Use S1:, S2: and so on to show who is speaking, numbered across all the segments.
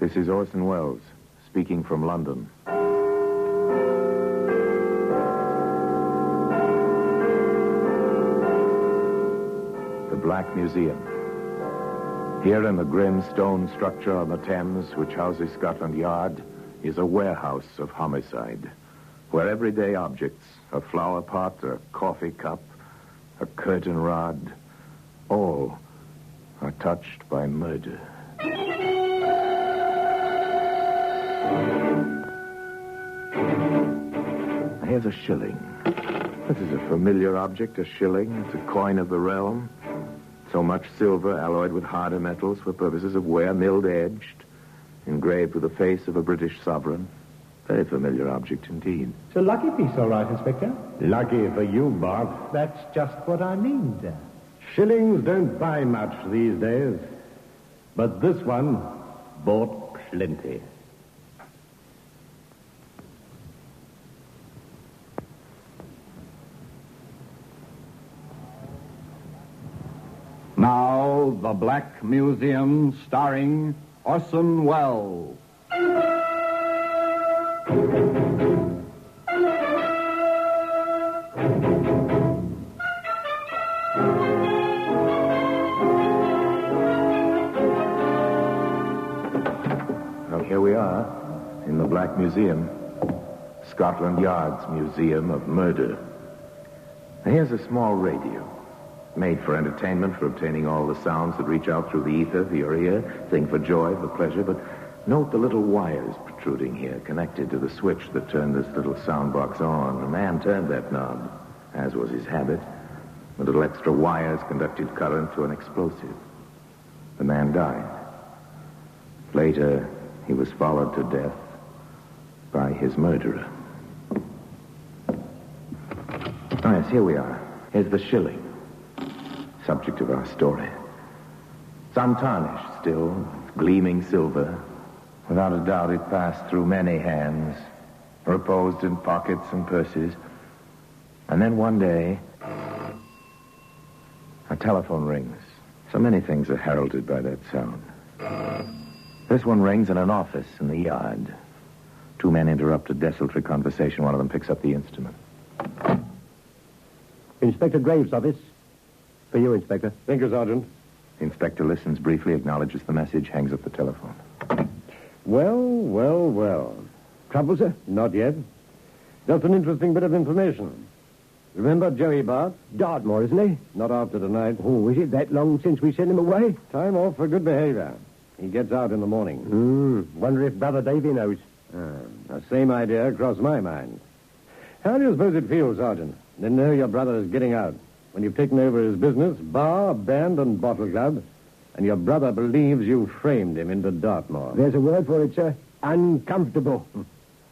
S1: This is Orson Welles, speaking from London. The Black Museum. Here in the grim stone structure on the Thames, which houses Scotland Yard, is a warehouse of homicide, where everyday objects, a flower pot, a coffee cup, a curtain rod, all are touched by murder. Here's a shilling. This is a familiar object, a shilling. It's a coin of the realm. So much silver alloyed with harder metals for purposes of wear, milled-edged, engraved with the face of a British sovereign. Very familiar object indeed.
S2: It's a lucky piece, all right, Inspector.
S3: Lucky for you, Bob.
S2: That's just what I mean, sir.
S3: Shillings don't buy much these days. But this one bought plenty. Now, The Black Museum, starring Orson Welles.
S1: Well, here we are, in the Black Museum, Scotland Yard's Museum of Murder. And here's a small radio. Made for entertainment, for obtaining all the sounds that reach out through the ether for your ear. Thing for joy, for pleasure. But note the little wires protruding here, connected to the switch that turned this little sound box on. A man turned that knob, as was his habit. The little extra wires conducted current to an explosive. The man died. Later, he was followed to death by his murderer. Oh, yes, here we are. Here's the shilling. Subject of our story. It's untarnished still, gleaming silver. Without a doubt, it passed through many hands, reposed in pockets and purses. And then one day, a telephone rings. So many things are heralded by that sound. This one rings in an office in the yard. Two men interrupt a desultory conversation. One of them picks up the instrument.
S4: Inspector Graves' office. For you, Inspector.
S3: Thank you, Sergeant.
S1: The inspector listens briefly, acknowledges the message, hangs up the telephone.
S3: Well.
S4: Trouble, sir?
S3: Not yet. Just an interesting bit of information. Remember Joey Bart?
S4: Dartmoor, isn't he?
S3: Not after tonight.
S4: Oh, is it that long since we sent him away?
S3: Time off for good behavior. He gets out in the morning.
S4: Wonder if Brother Davy knows.
S3: The same idea crossed my mind. How do you suppose it feels, Sergeant, to know your brother is getting out? When you've taken over his business, bar, band, and bottle club, and your brother believes you framed him into Dartmoor.
S4: There's a word for it, sir. Uncomfortable.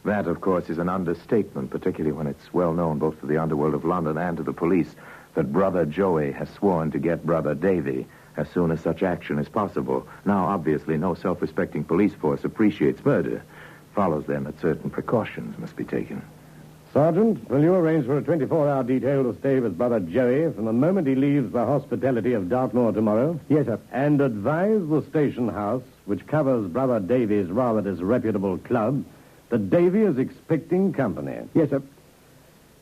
S1: That, of course, is an understatement, particularly when it's well known both to the underworld of London and to the police that Brother Joey has sworn to get Brother Davy as soon as such action is possible. Now, obviously, no self-respecting police force appreciates murder. Follows then that certain precautions must be taken.
S3: Sergeant, will you arrange for a 24-hour detail to stay with Brother Joey from the moment he leaves the hospitality of Dartmoor tomorrow?
S4: Yes, sir.
S3: And advise the station house, which covers Brother Davy's rather disreputable club, that Davy is expecting company.
S4: Yes, sir.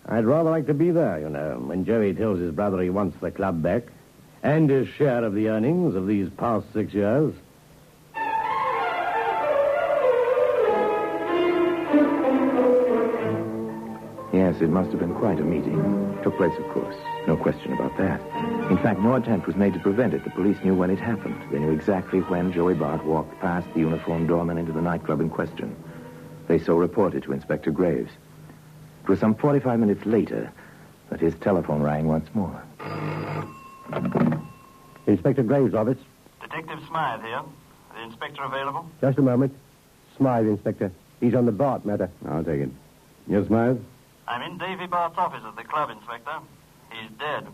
S3: I'd rather like to be there, you know, when Joey tells his brother he wants the club back, and his share of the earnings of these past 6 years.
S1: Yes, it must have been quite a meeting. Took place, of course. No question about that. In fact, no attempt was made to prevent it. The police knew when it happened. They knew exactly when Joey Bart walked past the uniformed doorman into the nightclub in question. They so reported to Inspector Graves. It was some 45 minutes later that his telephone rang once more.
S4: Inspector Graves' office.
S5: Detective Smythe here. The inspector available?
S4: Just a moment. Smythe, Inspector. He's on the Bart matter.
S3: I'll take it. Yes, Smythe?
S5: I'm in Davy Bart's office at the club, Inspector. He's dead.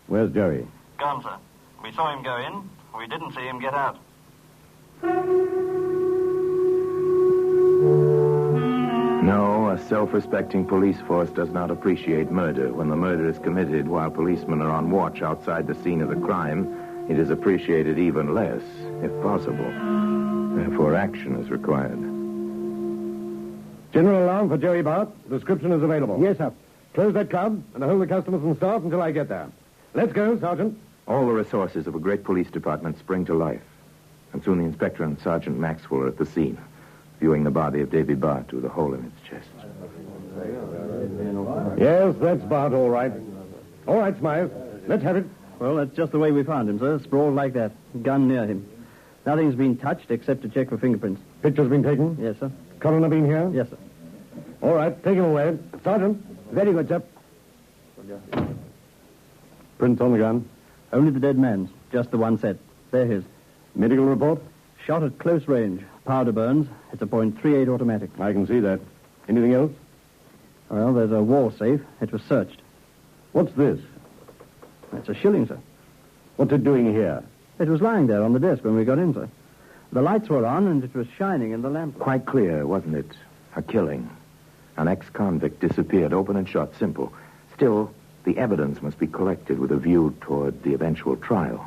S3: Where's Joey?
S5: Gone, sir. We saw him go in. We didn't see him get out.
S1: No, a self-respecting police force does not appreciate murder. When the murder is committed while policemen are on watch outside the scene of the crime, it is appreciated even less, if possible. Therefore, action is required.
S3: General alarm for Joey Bart. Description is available.
S4: Yes, sir.
S3: Close that club and hold the customers and staff until I get there. Let's go, Sergeant.
S1: All the resources of a great police department spring to life. And soon the inspector and Sergeant Maxwell are at the scene, viewing the body of Davy Bart with a hole in its chest.
S3: Yes, that's Bart, all right. All right, Smythe. Let's have it.
S6: Well, that's just the way we found him, sir. Sprawled like that. Gun near him. Nothing's been touched except to check for fingerprints.
S3: Picture's been taken?
S6: Yes, sir.
S3: Coroner been here?
S6: Yes, sir.
S3: All right, take him away. Sergeant.
S4: Very good, sir.
S3: Prints on the gun.
S6: Only the dead man's. Just the one set. They're his.
S3: Medical report?
S6: Shot at close range. Powder burns. It's a .38 automatic.
S3: I can see that. Anything else?
S6: Well, there's a wall safe. It was searched.
S3: What's this?
S6: That's a shilling, sir.
S3: What's it doing here?
S6: It was lying there on the desk when we got in, sir. The lights were on, and it was shining in the lamp.
S1: Quite clear, wasn't it? A killing. An ex-convict disappeared, open and shut, simple. Still, the evidence must be collected with a view toward the eventual trial.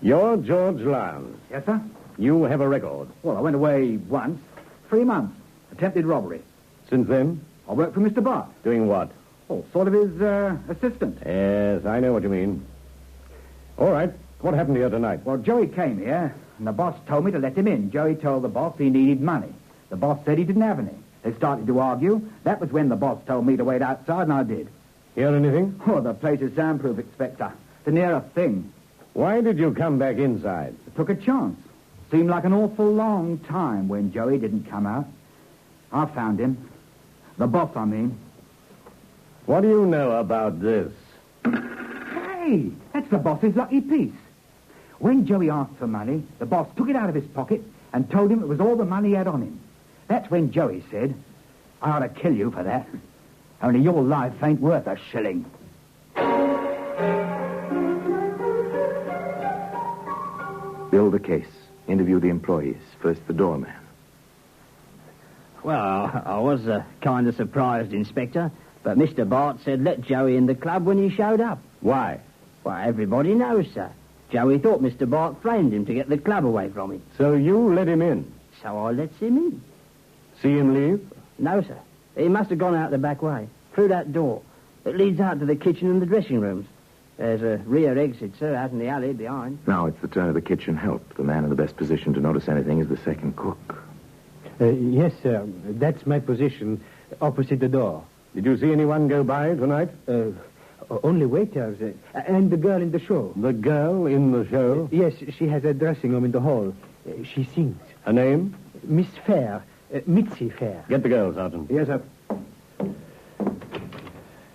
S3: You're George Lyons.
S2: Yes, sir?
S3: You have a record.
S2: Well, I went away once. 3 months. Attempted robbery.
S3: Since then?
S2: I worked for Mr. Bart.
S3: Doing what?
S2: Oh, sort of his assistant.
S3: Yes, I know what you mean. All right. What happened here tonight?
S2: Well, Joey came here, and the boss told me to let him in. Joey told the boss he needed money. The boss said he didn't have any. They started to argue. That was when the boss told me to wait outside, and I did.
S3: Hear anything?
S2: Oh, the place is soundproof, Inspector. The nearest thing.
S3: Why did you come back inside?
S2: I took a chance. Seemed like an awful long time when Joey didn't come out. I found him. The boss, I mean.
S3: What do you know about this?
S2: Hey, that's the boss's lucky piece. When Joey asked for money, the boss took it out of his pocket and told him it was all the money he had on him. That's when Joey said, I ought to kill you for that. Only your life ain't worth a shilling.
S1: Build a case. Interview the employees. First the doorman.
S7: Well, I was kind of surprised, Inspector, but Mr. Bart said let Joey in the club when he showed up.
S3: Why?
S7: Well, everybody knows, sir. Joey thought Mr. Bart framed him to get the club away from him.
S3: So you let him in?
S7: So I lets him in.
S3: See him leave?
S7: No, sir. He must have gone out the back way, through that door. It leads out to the kitchen and the dressing rooms. There's a rear exit, sir, out in the alley behind.
S1: Now it's the turn of the kitchen help. The man in the best position to notice anything is the second cook.
S4: Yes, sir. That's my position, opposite the door.
S3: Did you see anyone go by tonight?
S4: Only waiters, and the girl in the show.
S3: The girl in the show?
S4: Yes, she has a dressing room in the hall. She sings.
S3: Her name?
S4: Miss Fair. Mitzi Fair.
S3: Get the girl, Sergeant.
S4: Yes, sir.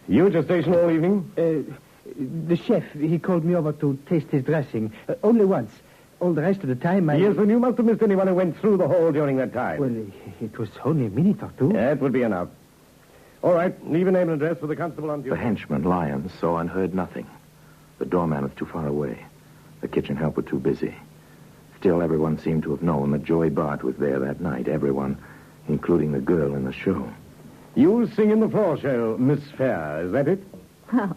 S3: You at your station all evening?
S4: The chef, he called me over to taste his dressing. Only once. All the rest of the time, I...
S3: Yes, then you must have missed anyone who went through the hall during that time.
S4: Well, it was only a minute or two.
S3: That would be enough. All right, leave a name and address for the constable on duty.
S1: The henchman, Lyons, saw and heard nothing. The doorman was too far away. The kitchen help were too busy. Still, everyone seemed to have known that Joey Bart was there that night. Everyone, including the girl in the show.
S3: You sing in the floor show, Miss Fair, is that it?
S8: Well,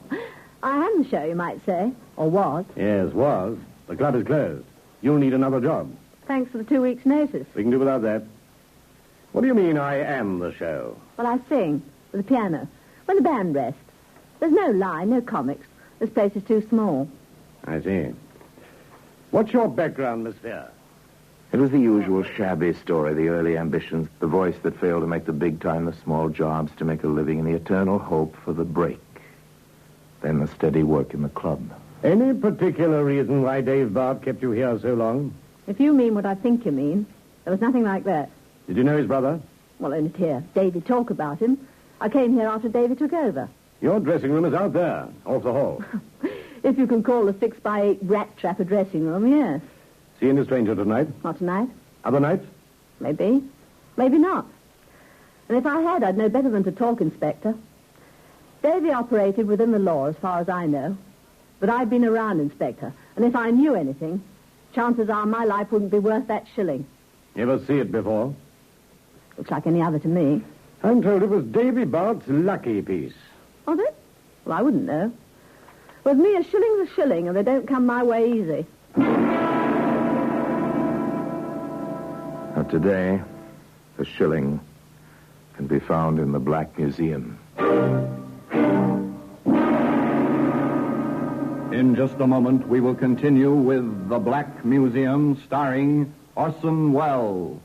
S8: I am the show, you might say. Or was.
S3: Yes, was. The club is closed. You'll need another job.
S8: Thanks for the 2 weeks' notice.
S3: We can do without that. What do you mean, I am the show?
S8: Well, I sing with the piano. When the band rests. There's no line, no comics. This place is too small.
S3: I see. What's your background, Miss Fair?
S1: It was the usual shabby story, the early ambitions, the voice that failed to make the big time, the small jobs to make a living, and the eternal hope for the break. Then the steady work in the club.
S3: Any particular reason why Dave Bart kept you here so long?
S8: If you mean what I think you mean, there was nothing like that.
S3: Did you know his brother?
S8: Well, only to hear Davy talk about him. I came here after Davy took over.
S3: Your dressing room is out there, off the hall.
S8: If you can call a 6x8 rat trap a dressing room, yes.
S3: See any stranger tonight?
S8: Not tonight.
S3: Other nights?
S8: Maybe. Maybe not. And if I had, I'd know better than to talk, Inspector. Davy operated within the law, as far as I know. But I've been around, Inspector. And if I knew anything, chances are my life wouldn't be worth that shilling.
S3: You ever see it before?
S8: Looks like any other to me.
S3: I'm told it was Davy Bart's lucky piece.
S8: Was it? Well, I wouldn't know. With me, a shilling's a shilling, and they don't come my way easy.
S1: A But today, the shilling can be found in the Black Museum.
S9: In just a moment, we will continue with The Black Museum, starring Orson Welles.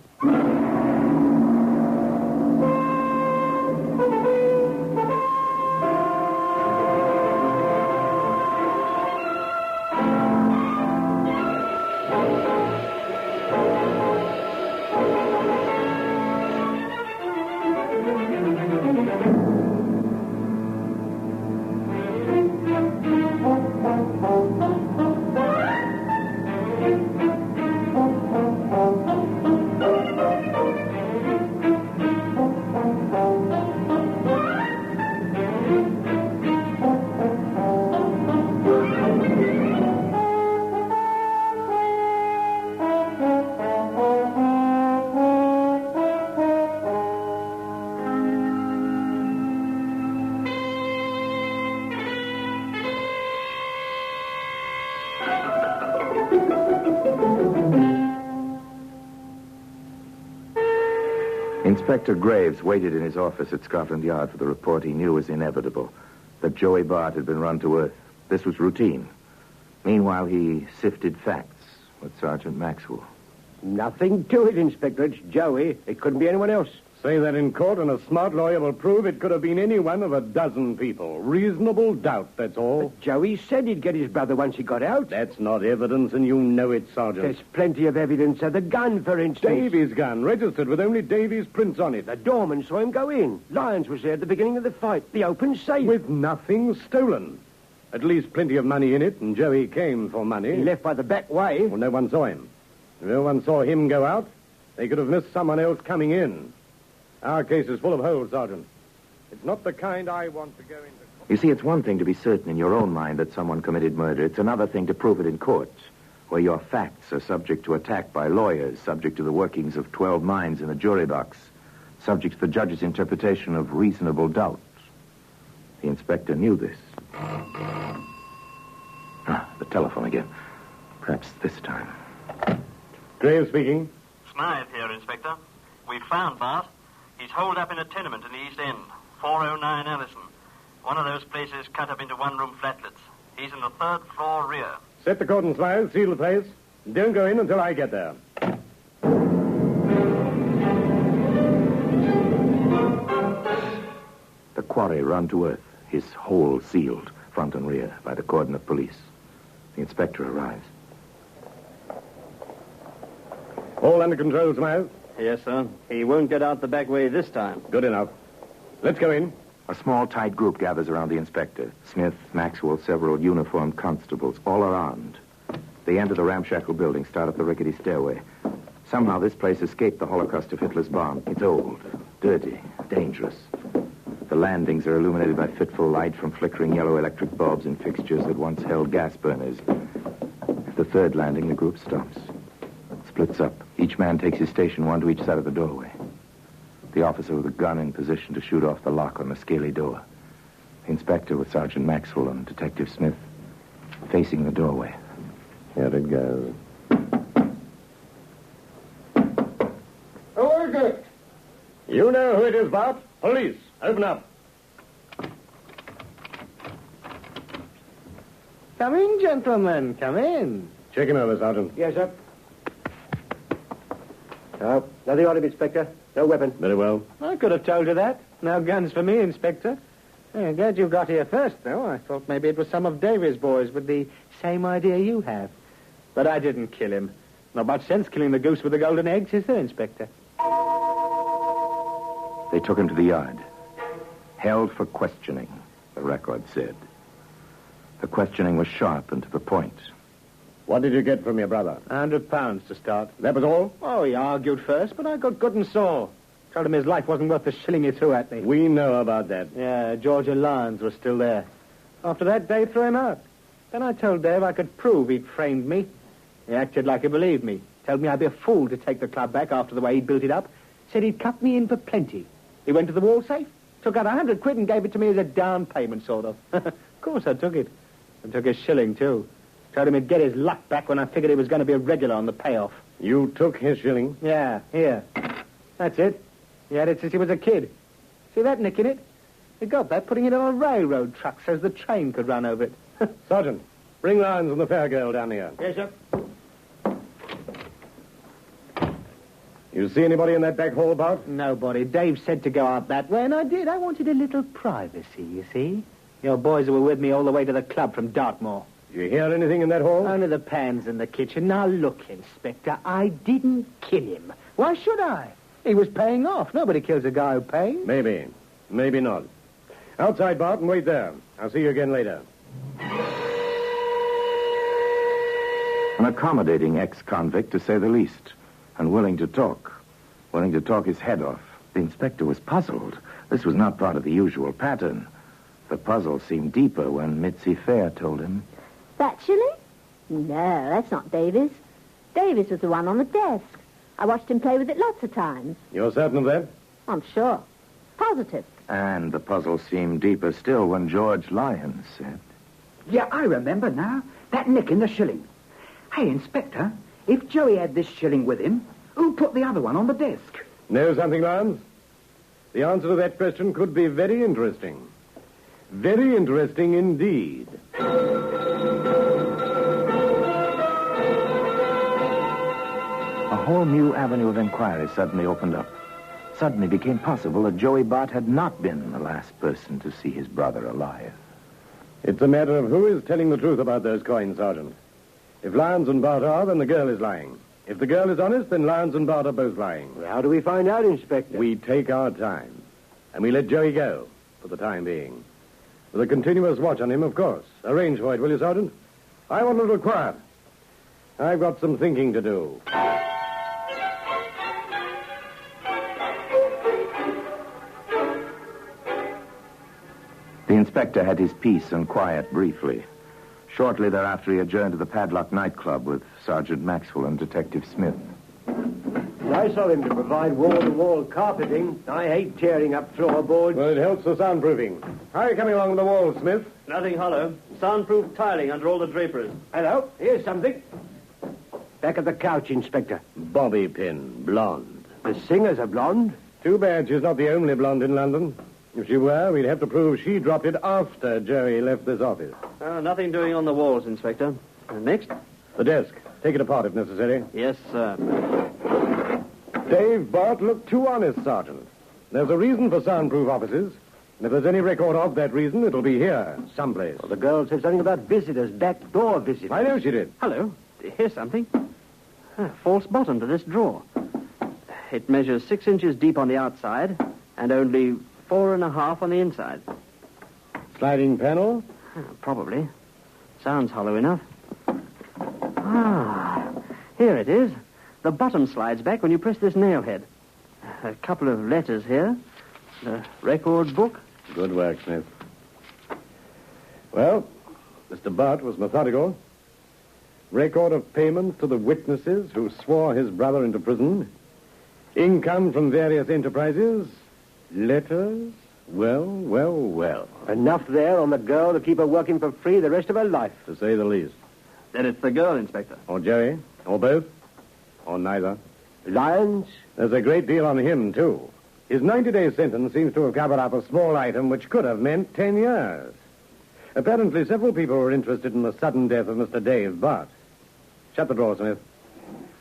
S1: Inspector Graves waited in his office at Scotland Yard for the report he knew was inevitable, that Joey Bart had been run to earth. This was routine. Meanwhile, he sifted facts with Sergeant Maxwell.
S3: Nothing to it, Inspector. It's Joey. It couldn't be anyone else. Say that in court, and a smart lawyer will prove it could have been any one of a dozen people. Reasonable doubt, that's all. But Joey said he'd get his brother once he got out. That's not evidence, and you know it, Sergeant. There's plenty of evidence of the gun, for instance. Davy's gun, registered with only Davy's prints on it. The doorman saw him go in. Lyons was there at the beginning of the fight. The open safe. With nothing stolen. At least plenty of money in it, and Joey came for money. He left by the back way. Well, no one saw him. If no one saw him go out, they could have missed someone else coming in. Our case is full of holes, Sergeant. It's not the kind I want to go into.
S1: You see, it's one thing to be certain in your own mind that someone committed murder. It's another thing to prove it in court, where your facts are subject to attack by lawyers, subject to the workings of 12 minds in a jury box, subject to the judge's interpretation of reasonable doubt. The inspector knew this. The telephone again. Perhaps this time.
S3: Graves speaking.
S5: Smythe here, Inspector. We found Bart. He's holed up in a tenement in the East End, 409 Allison. One of those places cut up into one-room flatlets. He's in the third floor rear.
S3: Set the cordon, Smythe. Seal the place. Don't go in until I get there.
S1: The quarry run to earth, his hole sealed, front and rear, by the cordon of police. The inspector arrives.
S3: All under control, Smythe?
S6: Yes, sir. He won't get out the back way this time.
S3: Good enough. Let's go in.
S1: A small, tight group gathers around the inspector. Smith, Maxwell, several uniformed constables, all are armed. They enter the ramshackle building, start up the rickety stairway. Somehow this place escaped the Holocaust of Hitler's bomb. It's old, dirty, dangerous. The landings are illuminated by fitful light from flickering yellow electric bulbs in fixtures that once held gas burners. At the third landing, the group stops. Splits up. Each man takes his station, one to each side of the doorway. The officer with a gun in position to shoot off the lock on the scaly door. The inspector with Sergeant Maxwell and Detective Smith facing the doorway.
S3: Here it goes.
S10: Who is it?
S3: You know who it is, Bart. Police. Open up.
S4: Come in, gentlemen. Come in.
S3: Check him over, Sergeant.
S10: Yes, sir. No, nothing on him, Inspector. No weapon.
S3: Very well.
S4: I could have told you that. No guns for me, Inspector. I'm glad you got here first, though. I thought maybe it was some of Davy's boys with the same idea you have. But I didn't kill him. Not much sense killing the goose with the golden eggs, is there, Inspector?
S1: They took him to the yard. Held for questioning, the record said. The questioning was sharp and to the point.
S3: What did you get from your brother?
S4: £100 to start.
S3: That was all?
S4: Oh, he argued first, but I got good and sore. Told him his life wasn't worth the shilling he threw at me.
S3: We know about that.
S4: Yeah, Georgia Lyons was still there. After that, Dave threw him out. Then I told Dave I could prove he'd framed me. He acted like he believed me. Told me I'd be a fool to take the club back after the way he'd built it up. Said he'd cut me in for plenty. He went to the wall safe, took out £100 and gave it to me as a down payment, sort of. Of course I took it. And took his shilling, too. Told him he'd get his luck back when I figured he was going to be a regular on the payoff.
S3: You took his shilling?
S4: Yeah, here. That's it. He had it since he was a kid. See that nick in it? He got that putting it on a railroad truck so the train could run over it.
S3: Sergeant, bring Lyons and the fair girl down here.
S10: Yes, sir.
S3: You see anybody in that back hall, Bart?
S4: Nobody. Dave said to go out that way, and I did. I wanted a little privacy, you see. Your boys were with me all the way to the club from Dartmoor.
S3: You hear anything in that hall?
S4: Only the pans in the kitchen. Now, look, Inspector, I didn't kill him. Why should I? He was paying off. Nobody kills a guy who pays.
S3: Maybe. Maybe not. Outside, Bart, and wait there. I'll see you again later.
S1: An accommodating ex-convict, to say the least, and willing to talk his head off. The inspector was puzzled. This was not part of the usual pattern. The puzzle seemed deeper when Mitzi Fair told him.
S8: That Shilling? No, that's not Davis. Davis was the one on the desk. I watched him play with it lots of times.
S3: You're certain of that?
S8: I'm sure. Positive.
S1: And the puzzle seemed deeper still when George Lyons said,
S2: Yeah, I remember now. That nick in the shilling. Hey, Inspector, if Joey had this shilling with him, who put the other one on the desk?
S3: Know something, Lyons? The answer to that question could be very interesting. Very interesting indeed.
S1: A whole new avenue of inquiry suddenly opened up. Suddenly became possible that Joey Bart had not been the last person to see his brother alive.
S3: It's a matter of who is telling the truth about those coins, Sergeant. If Lyons and Bart are, then the girl is lying. If the girl is honest, then Lyons and Bart are both lying.
S10: Well, how do we find out, Inspector?
S3: We take our time, and we let Joey go, for the time being. With a continuous watch on him, of course. Arrange for it, will you, Sergeant? I want a little quiet. I've got some thinking to do.
S1: The inspector had his peace and quiet briefly. Shortly thereafter, he adjourned to the Padlock nightclub with Sergeant Maxwell and Detective Smith.
S10: Nice of him to provide wall-to-wall carpeting. I hate tearing up floorboards.
S3: Well, it helps the soundproofing. How are you coming along the wall, Smith?
S6: Nothing hollow. Soundproof tiling under all the draperies.
S10: Hello, here's something. Back of the couch, Inspector.
S3: Bobby pin, blonde.
S10: The singer's a blonde.
S3: Too bad she's not the only blonde in London. If she were, we'd have to prove she dropped it after Joey left this office.
S6: Nothing doing on the walls, Inspector. Next?
S3: The desk. Take it apart if necessary.
S6: Yes, sir.
S3: Dave Bart looked too honest, Sergeant. There's a reason for soundproof offices. And if there's any record of that reason, it'll be here, someplace.
S10: Well, the girl said something about visitors, back door visitors.
S3: I know she did.
S6: Hello. Here's something. False bottom to this drawer. It measures 6 inches deep on the outside and only 4.5 on the inside.
S3: Sliding panel?
S6: Probably. Sounds hollow enough. Here it is. The bottom slides back when you press this nail head. A couple of letters here. The record book.
S3: Good work, Smith. Well, Mr. Bart was methodical. Record of payments to the witnesses who swore his brother into prison. Income from various enterprises. Letters. Well.
S10: Enough there on the girl to keep her working for free the rest of her life.
S3: To say the least.
S6: Then it's the girl, Inspector.
S3: Or Joey. Or both. Or neither.
S10: Lyons?
S3: There's a great deal on him, too. His 90-day sentence seems to have covered up a small item which could have meant 10 years. Apparently, several people were interested in the sudden death of Mr. Dave Bart. Shut the drawer, Smith.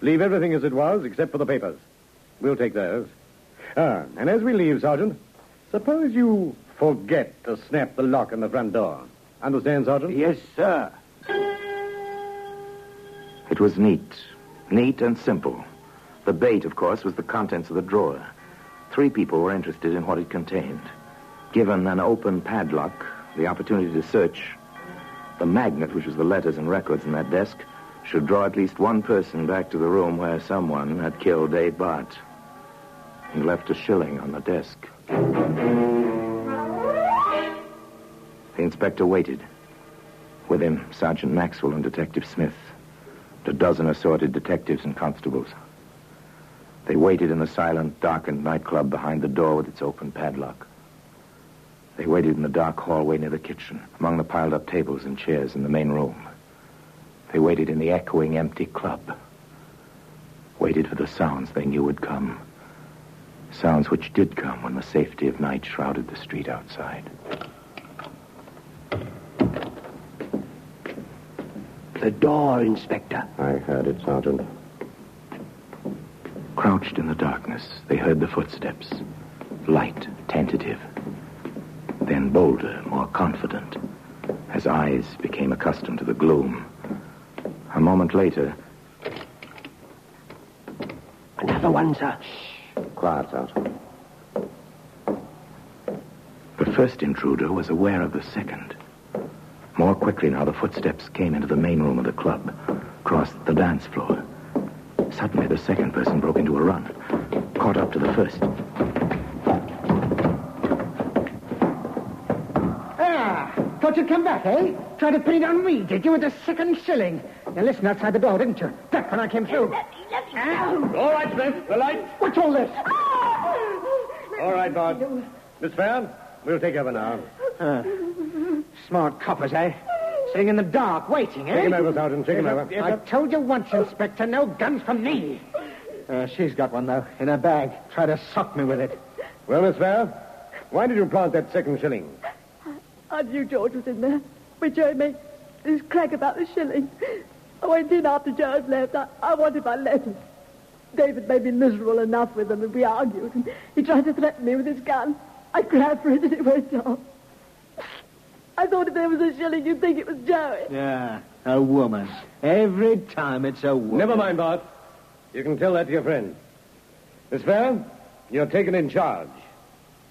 S3: Leave everything as it was, except for the papers. We'll take those. And as we leave, Sergeant, suppose you forget to snap the lock on the front door. Understand, Sergeant?
S10: Yes, sir.
S1: It was neat and simple. The bait, of course, was the contents of the drawer. 3 people were interested in what it contained. Given an open padlock, the opportunity to search, the magnet, which was the letters and records in that desk, should draw at least one person back to the room where someone had killed Dave Bart and left a shilling on the desk. The inspector waited. With him, Sergeant Maxwell and Detective Smith, and a dozen assorted detectives and constables. They waited in the silent, darkened nightclub behind the door with its open padlock. They waited in the dark hallway near the kitchen, among the piled-up tables and chairs in the main room. They waited in the echoing, empty club. waited for the sounds they knew would come. Sounds which did come when the safety of night shrouded the street outside.
S10: The door, Inspector.
S3: I heard it, Sergeant.
S1: Crouched in the darkness, they heard the footsteps. Light, tentative. Then bolder, more confident, as eyes became accustomed to the gloom. A moment later...
S10: Another one, sir.
S3: Quiet, Sergeant.
S1: The first intruder was aware of the second. More quickly now, the footsteps came into the main room of the club, crossed the dance floor. Suddenly, the second person broke into a run, caught up to the first.
S2: Thought you'd come back, eh? Tried to pin it on me, did you, with a second shilling? You listened outside the door, didn't you? Back when I came through.
S3: All right, Smith, the light.
S2: What's all this?
S3: All right, Bud. Miss Fair, we'll take over now.
S2: Smart coppers, eh? Sitting in the dark, waiting, eh?
S3: Take him over, Sergeant, take him over.
S2: I told you once, Inspector, no guns for me. She's got one, though, in her bag. Tried to sock me with it.
S3: Well, Miss Fair, why did you plant that second shilling?
S8: I knew George was in there. When Joe made this crack about the shilling. I went in after Joe had left. I wanted my letters. David made me miserable enough with them, and we argued. And he tried to threaten me with his gun. I grabbed for it, and it went off. I thought if there was a shilling, you'd think it was Joey.
S4: Yeah, a woman. Every time it's a woman.
S3: Never mind, Bart. You can tell that to your friend. Miss Fair, you're taken in charge.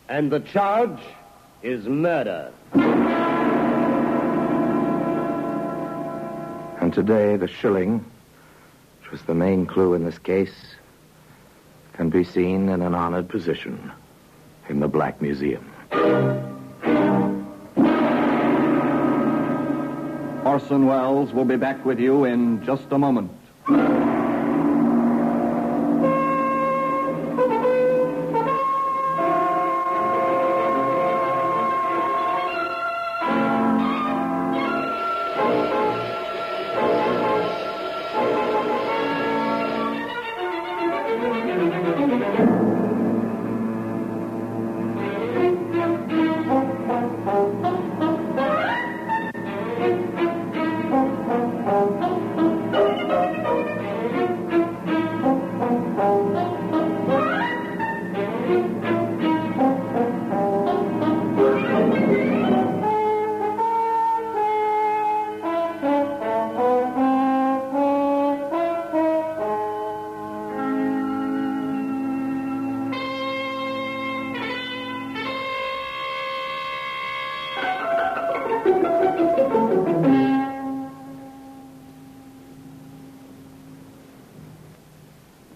S3: And the charge is murder.
S1: And today, the shilling, which was the main clue in this case, can be seen in an honored position in the Black Museum.
S9: Orson Welles will be back with you in just a moment.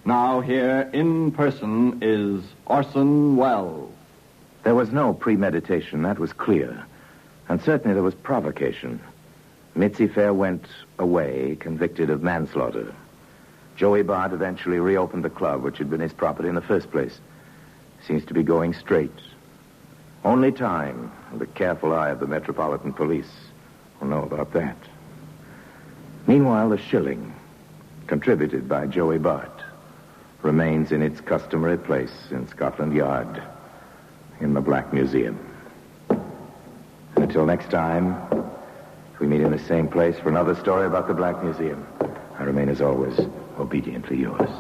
S9: Now here in person is Orson Welles.
S1: There was no premeditation, that was clear. And certainly there was provocation. Mitzi Fair went away, convicted of manslaughter. Joey Bart eventually reopened the club, which had been his property in the first place. Seems to be going straight. Only time, and the careful eye of the Metropolitan Police, will know about that. Meanwhile, the shilling, contributed by Joey Bart, remains in its customary place in Scotland Yard, in the Black Museum. And until next time, we meet in the same place for another story about the Black Museum. I remain, as always, obediently yours.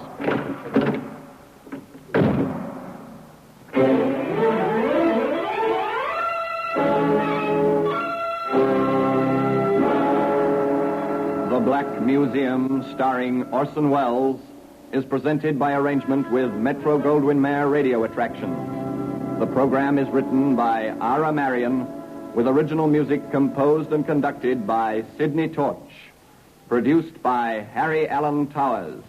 S9: The Black Museum, starring Orson Welles, is presented by arrangement with Metro-Goldwyn-Mayer Radio Attractions. The program is written by Ara Marion, with original music composed and conducted by Sidney Torch. Produced by Harry Allen Towers.